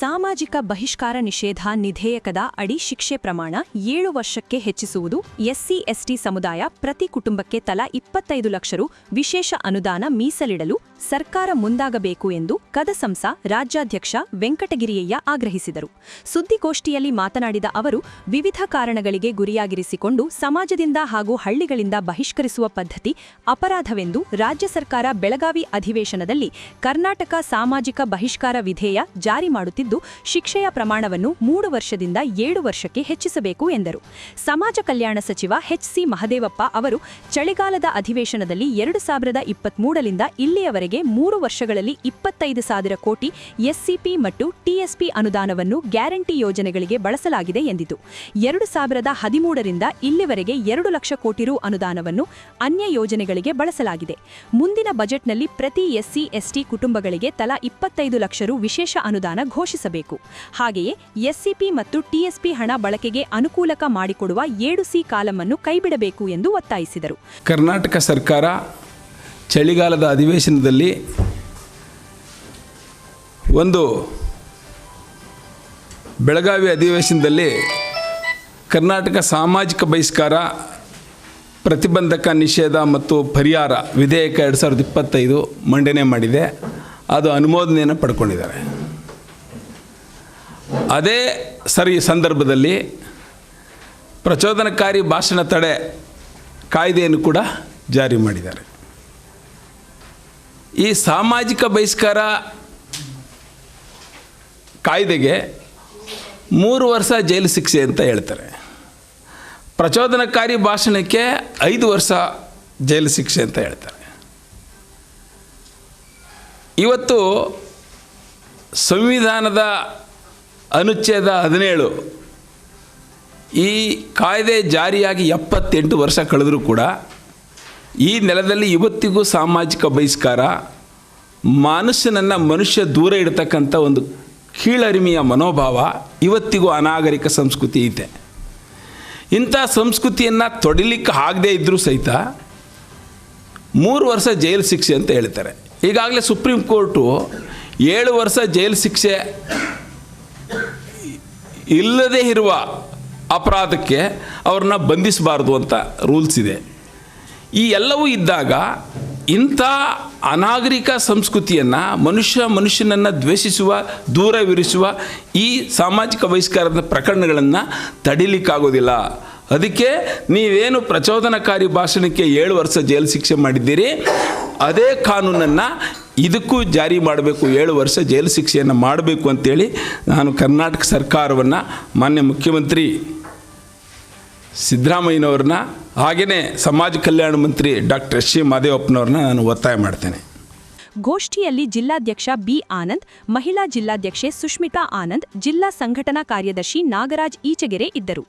ಸಾಮಾಜಿಕ ಬಹಿಷ್ಕಾರ ನಿಷೇಧ ನಿಧೇಯಕದ ಅಡಿ ಶಿಕ್ಷೆ ಪ್ರಮಾಣ 7 ವರ್ಷಕ್ಕೆ ಹೆಚ್ಚಿಸುವುದು. ಎಸ್ಸಿ/ಎಸ್ಟಿ ಸಮುದಾಯ ಪ್ರತಿ ಕುಟುಂಬಕ್ಕೆ ತಲಾ 25 ಲಕ್ಷ ರು ವಿಶೇಷ ಅನುದಾನ ಮೀಸಲಿಡಲು ಸರ್ಕಾರ ಮುಂದಾಗಬೇಕು ಎಂದು ಕದಸಂಸ ರಾಜ್ಯಾಧ್ಯಕ್ಷ ವೆಂಕಟಗಿರಿಯಯ್ಯ ಆಗ್ರಹಿಸಿದರು. ಸುದ್ದಿಗೋಷ್ಠಿಯಲ್ಲಿ ಮಾತನಾಡಿದ ಅವರು, ವಿವಿಧ ಕಾರಣಗಳಿಗೆ ಗುರಿಯಾಗಿರಿಸಿಕೊಂಡು ಸಮಾಜದಿಂದ ಹಾಗೂ ಹಳ್ಳಿಗಳಿಂದ ಬಹಿಷ್ಕರಿಸುವ ಪದ್ಧತಿ ಅಪರಾಧವೆಂದು ರಾಜ್ಯ ಸರ್ಕಾರ ಬೆಳಗಾವಿ ಅಧಿವೇಶನದಲ್ಲಿ ಕರ್ನಾಟಕ ಸಾಮಾಜಿಕ ಬಹಿಷ್ಕಾರ ವಿಧೇಯ ಜಾರಿ ಮಾಡುತ್ತಿದ್ದು, ಶಿಕ್ಷೆಯ ಪ್ರಮಾಣವನ್ನು 3 ವರ್ಷದಿಂದ 7 ವರ್ಷಕ್ಕೆ ಹೆಚ್ಚಿಸಬೇಕು ಎಂದರು. ಸಮಾಜ ಕಲ್ಯಾಣ ಸಚಿವ ಎಚ್.ಸಿ. ಮಹದೇವಪ್ಪ ಅವರು ಚಳಿಗಾಲದ ಅಧಿವೇಶನದಲ್ಲಿ 2023ರಿಂದ ಇಲ್ಲಿಯವರೆಗೆ 3 ವರ್ಷಗಳಲ್ಲಿ 25,000 ಕೋಟಿ ಎಸ್ಸಿಪಿ ಮತ್ತು ಟಿಎಸ್ಪಿ ಅನುದಾನವನ್ನು ಗ್ಯಾರಂಟಿ ಯೋಜನೆಗಳಿಗೆ ಬಳಸಲಾಗಿದೆ ಎಂದಿತು. 2013ರಿಂದ ಇಲ್ಲಿವರೆಗೆ 2 ಲಕ್ಷ ಕೋಟಿ ರು ಅನುದಾನವನ್ನು ಅನ್ಯ ಯೋಜನೆಗಳಿಗೆ ಬಳಸಲಾಗಿದೆ. ಮುಂದಿನ ಬಜೆಟ್ನಲ್ಲಿ ಪ್ರತಿ ಎಸ್ಸಿ/ಎಸ್ಟಿ ಕುಟುಂಬಗಳಿಗೆ ತಲಾ 25 ಲಕ್ಷ ರು ವಿಶೇಷ ಅನುದಾನ ಘೋಷಿಸಬೇಕು. ಹಾಗೆಯೇ ಎಸ್ಸಿಪಿ ಮತ್ತು ಟಿಎಸ್ಪಿ ಹಣ ಬಳಕೆಗೆ ಅನುಕೂಲಕ ಮಾಡಿಕೊಡುವ 7ಸಿ ಕಾಲಮನ್ನು ಕೈಬಿಡಬೇಕು ಎಂದು ಒತ್ತಾಯಿಸಿದರು. ಕರ್ನಾಟಕ ಸರ್ಕಾರ ಚಳಿಗಾಲದ ಅಧಿವೇಶನದಲ್ಲಿ ಬೆಳಗಾವಿ ಅಧಿವೇಶನದಲ್ಲಿ ಕರ್ನಾಟಕ ಸಾಮಾಜಿಕ ಬಹಿಷ್ಕಾರ ಪ್ರತಿಬಂಧಕ ನಿಷೇಧ ಮತ್ತು ಪರಿಹಾರ ವಿಧೇಯಕ 2025 ಮಂಡನೆ ಮಾಡಿದೆ. ಅದು ಅನುಮೋದನೆಯನ್ನು ಪಡ್ಕೊಂಡಿದ್ದಾರೆ. ಅದೇ ಸಂದರ್ಭದಲ್ಲಿ ಪ್ರಚೋದನಕಾರಿ ಭಾಷಣ ತಡೆ ಕಾಯ್ದೆಯನ್ನು ಕೂಡ ಜಾರಿ ಮಾಡಿದ್ದಾರೆ. ಈ ಸಾಮಾಜಿಕ ಬಹಿಷ್ಕಾರ ಕಾಯ್ದೆಗೆ 3 ವರ್ಷ ಜೈಲು ಶಿಕ್ಷೆ ಅಂತ ಹೇಳ್ತಾರೆ. ಪ್ರಚೋದನಕಾರಿ ಭಾಷಣಕ್ಕೆ 5 ವರ್ಷ ಜೈಲು ಶಿಕ್ಷೆ ಅಂತ ಹೇಳ್ತಾರೆ. ಇವತ್ತು ಸಂವಿಧಾನದ ಅನುಚ್ಛೇದ 17 ಈ ಕಾಯ್ದೆ ಜಾರಿಯಾಗಿ 78 ವರ್ಷ ಕಳೆದರೂ ಕೂಡ ಈ ನೆಲದಲ್ಲಿ ಇವತ್ತಿಗೂ ಸಾಮಾಜಿಕ ಬಹಿಷ್ಕಾರ ಮನುಷ್ಯ ದೂರ ಇಡತಕ್ಕಂಥ ಒಂದು ಕೀಳರಿಮೆಯ ಮನೋಭಾವ ಇವತ್ತಿಗೂ ಅನಾಗರಿಕ ಸಂಸ್ಕೃತಿ ಇದೆ. ಇಂಥ ಸಂಸ್ಕೃತಿಯನ್ನು ತೊಡಿಲಿಕ್ಕೆ ಆಗದೇ ಇದ್ದರೂ ಸಹಿತ 3 ವರ್ಷ ಜೈಲು ಶಿಕ್ಷೆ ಅಂತ ಹೇಳ್ತಾರೆ. ಈಗಾಗಲೇ ಸುಪ್ರೀಂ ಕೋರ್ಟು 7 ವರ್ಷ ಜೈಲು ಶಿಕ್ಷೆ ಇಲ್ಲದೇ ಇರುವ ಅಪರಾಧಕ್ಕೆ ಅವ್ರನ್ನ ಬಂಧಿಸಬಾರ್ದು ಅಂತ ರೂಲ್ಸ್ ಇದೆ. ಈ ಎಲ್ಲವೂ ಇದ್ದಾಗ ಇಂಥ ಅನಾಗರಿಕ ಸಂಸ್ಕೃತಿಯನ್ನು ಮನುಷ್ಯನನ್ನು ದ್ವೇಷಿಸುವ ದೂರವಿರಿಸುವ ಈ ಸಾಮಾಜಿಕ ಬಹಿಷ್ಕಾರದ ಪ್ರಕರಣಗಳನ್ನು ತಡಿಲಿಕ್ಕಾಗೋದಿಲ್ಲ. ಅದಕ್ಕೆ ನೀವೇನು ಪ್ರಚೋದನಕಾರಿ ಭಾಷಣಕ್ಕೆ 7 ವರ್ಷ ಜೈಲು ಶಿಕ್ಷೆ ಮಾಡಿದ್ದೀರಿ, ಅದೇ ಕಾನೂನನ್ನು ಇದಕ್ಕೂ ಜಾರಿ ಮಾಡಬೇಕು, 7 ವರ್ಷ ಜೈಲು ಶಿಕ್ಷೆಯನ್ನು ಮಾಡಬೇಕು ಅಂತೇಳಿ ನಾನು ಕರ್ನಾಟಕ ಸರ್ಕಾರವನ್ನು ಮಾನ್ಯ ಮುಖ್ಯಮಂತ್ರಿ ಸಿದ್ದರಾಮಯ್ಯನವ್ರನ್ನ ಹಾಗೆಯೇ ಸಮಾಜ ಕಲ್ಯಾಣ ಮಂತ್ರಿ ಡಾಕ್ಟರ್ ಎಚ್.ಸಿ. ಮಹದೇವಪ್ಪನವ್ರನ್ನ ನಾನು ಒತ್ತಾಯ ಮಾಡ್ತೇನೆ. ಗೋಷ್ಠಿಯಲ್ಲಿ ಜಿಲ್ಲಾಧ್ಯಕ್ಷ ಬಿ. ಆನಂದ್, ಮಹಿಳಾ ಜಿಲ್ಲಾಧ್ಯಕ್ಷೆ ಸುಷ್ಮಿತಾ ಆನಂದ್, ಜಿಲ್ಲಾ ಸಂಘಟನಾ ಕಾರ್ಯದರ್ಶಿ ನಾಗರಾಜ್ ಈಚಗೆರೆ ಇದ್ದರು.